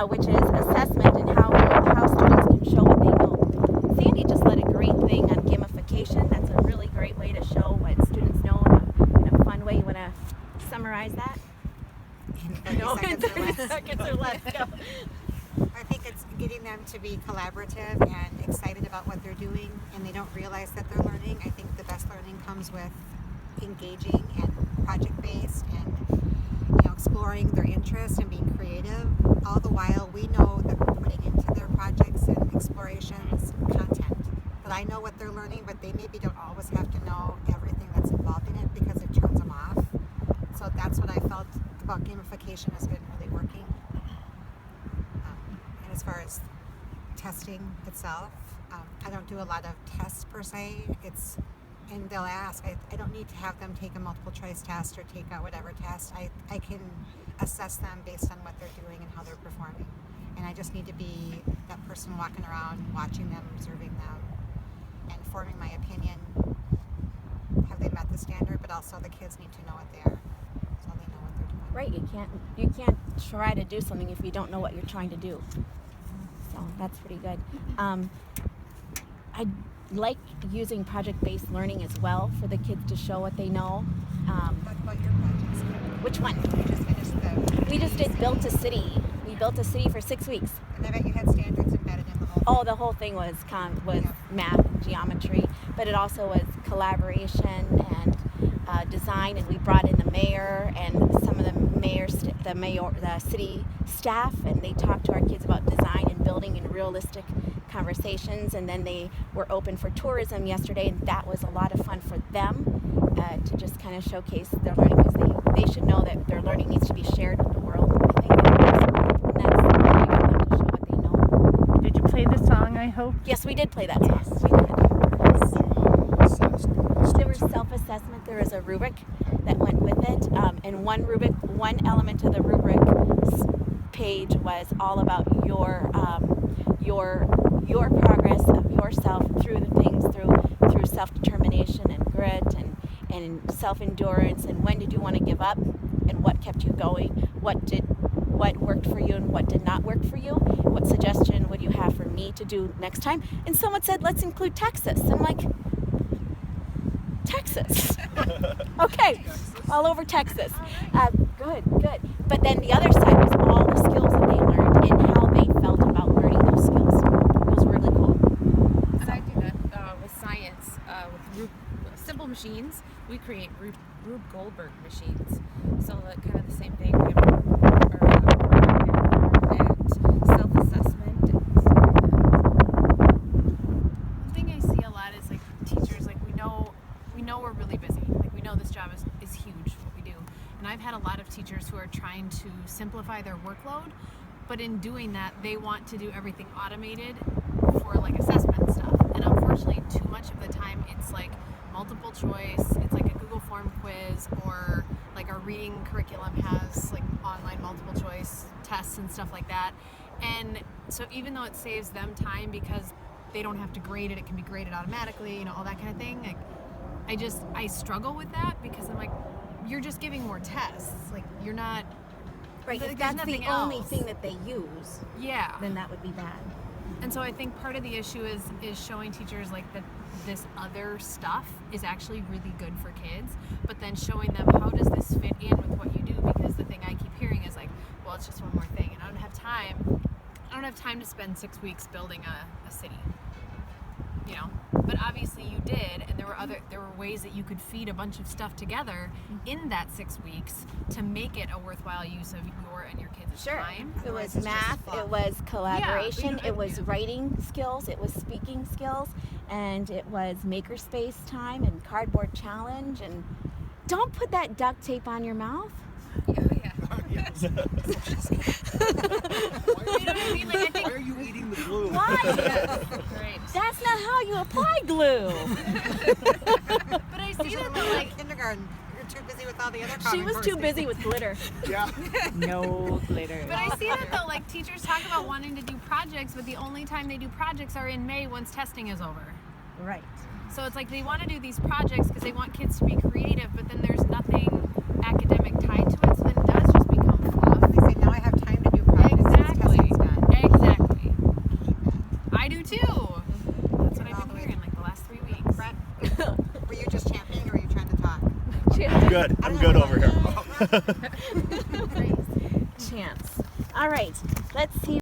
which is assessment and how students can show what they know. Sandy just led a great thing on gamification. That's a really great way to show what students know in a fun way. You want to summarize that? In 30 seconds or less. Go. I think it's getting them to be collaborative and excited about what they're doing, and they don't realize that they're learning. I think the best learning comes with engaging and project-based and exploring their interests and being creative. All the while, we know that we're putting into their projects and explorations content. That I know what they're learning, but they maybe don't always have to know everything that's involved in it because it turns them off. So that's what I felt about gamification has been really working. And as far as testing itself, I don't do a lot of tests per se. And they'll ask, I don't need to have them take a multiple choice test or take out whatever test. I can assess them based on what they're doing and how they're performing. And I just need to be that person walking around, watching them, observing them, and forming my opinion. Have they met the standard? But also the kids need to know it there, so they know what they're doing. Right, you can't try to do something if you don't know what you're trying to do. So that's pretty good. I like using project-based learning as well for the kids to show what they know. What about your projects? Which one? You just finished We just did Built a City. We built a city for 6 weeks. And I bet you had standards embedded in the whole thing. Oh, the whole thing was math and geometry, but it also was collaboration and design. And we brought in the mayor and some of the city staff, and they talked to our kids about design and building and realistic conversations. And then they were open for tourism yesterday, and that was a lot of fun for them to just kind of showcase their learning, because they should know that their learning needs to be shared with the world. I think and that's the way for them to show what they know. Did you play the song, I hope? Yes, we did play that song. We did. There was self-assessment. There was a rubric that went with it, and one element of the rubric page was all about your progress of yourself through the things through self-determination and grit and self-endurance, and when did you want to give up and what kept you going, what worked for you and what did not work for you, what suggestion would you have for me to do next time. And someone said, let's include Texas. I'm like, Texas. Okay, all over Texas. Good. But then the other side was all the skills that they learned and how they felt about learning those skills. It was really cool. And I do that with science, with simple machines. We create Rube Goldberg machines. So kind of the same thing. We have and self-assessment. One thing I see a lot is teachers, we know we're really busy. We know this job is huge, what we do. And I've had a lot of teachers who are trying to simplify their workload, but in doing that, they want to do everything automated for assessment stuff. And unfortunately, too much of the time, it's multiple choice. It's a Google form quiz, or our reading curriculum has online multiple choice tests and stuff like that. And so even though it saves them time because they don't have to grade it, it can be graded automatically, all that kind of thing. I struggle with that because I'm you're just giving more tests. You're not. Right, if that's the only thing that they use, yeah, then that would be bad. And so I think part of the issue is showing teachers that this other stuff is actually really good for kids, but then showing them how does this fit in with what you do, because the thing I keep hearing is well, it's just one more thing, and I don't have time to spend 6 weeks building a city. But obviously you did, and there were ways that you could feed a bunch of stuff together in that 6 weeks to make it a worthwhile use of your and your kids' time. It was math, it was collaboration, it was writing skills, it was speaking skills, and it was makerspace time and cardboard challenge. And don't put that duct tape on your mouth. Oh, yeah. Yes. You know what I mean? Why are you eating the glue? Why? Right. That's not how you apply glue. But I see that though, kindergarten. You're too busy with all the other She was too busy with glitter. Yeah. No glitter. But I see that though, teachers talk about wanting to do projects, but the only time they do projects are in May once testing is over. Right. So it's they want to do these projects because they want kids to be creative, but then there's nothing academic tied to it, so then it does just become fluff. They say, now I have time to do projects. Exactly. too. That's what All I've the been way hearing like the last 3 weeks. Brett, were you just championing or were you trying to talk? I'm good. I'm good over here. Chance. All right, let's see.